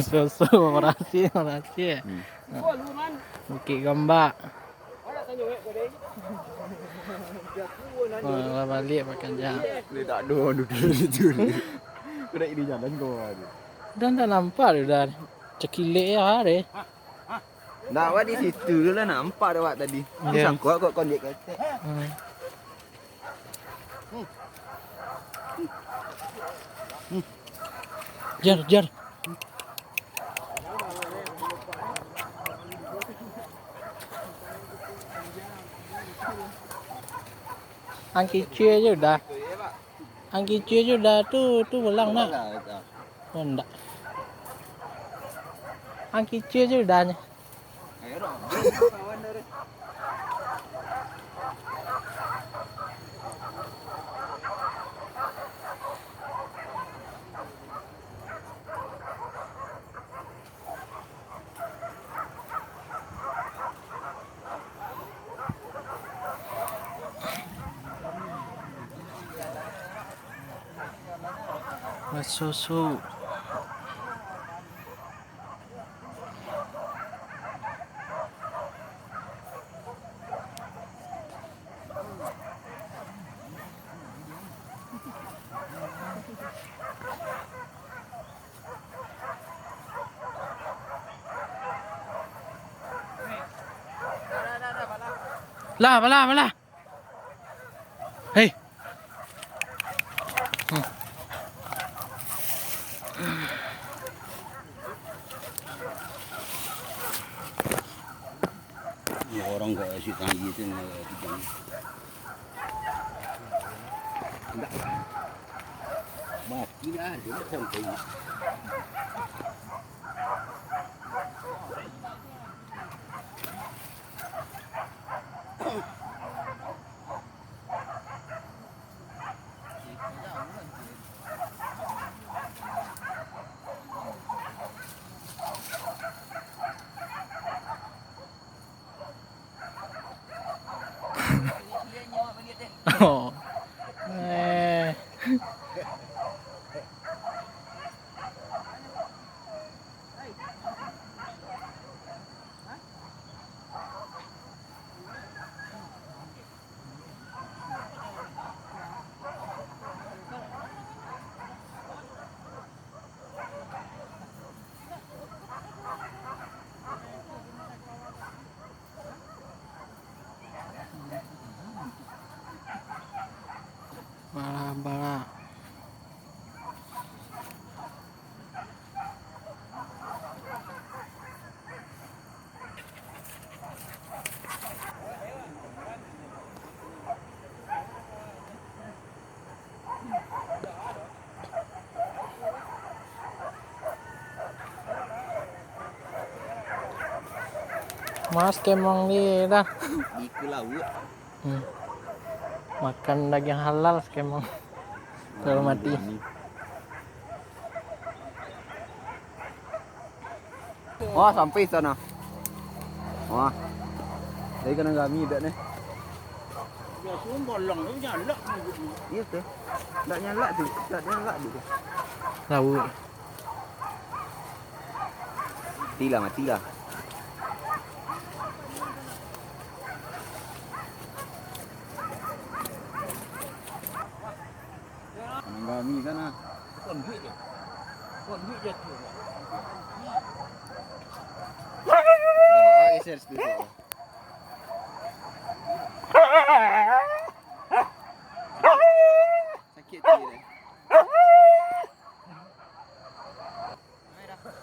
Susu, makasih. Bukit gambar. Lah balik makan jam. Dia tak ada orang duduk situ. Kau nak ini jalan kau ada. Dan tak nampak dah. Cekilik ya deh. Nak awak di situ lah nampak dah awak tadi. Aku Ya. sangka kau konjek ketek. Jar. Ang kecil je dah. Ang kecil je dah tu belang nak. Enggak. Ang kecil je dah ni. Susu. Bala. Hei. Orang kau asyik tanya tu ni. Mati dah dia nak sampai. Oh. Bala. Mas kemong ni dah. Ikut laut. Makan daging halal kemong. Kalau mati. Wah, sampai sana. Wah. Dari kanan kami dah ni. Ya suruh bolong tu nyala. Iya tu. Tak nyala tu. Tak nyala tu. Laut. Matilah. Kanan kami sana. Kon duit je. Kon duit je tu. Geser situ. Sakit tu dia.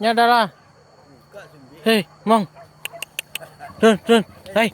Nya dah lah. Hei, mong. Turun. Hei.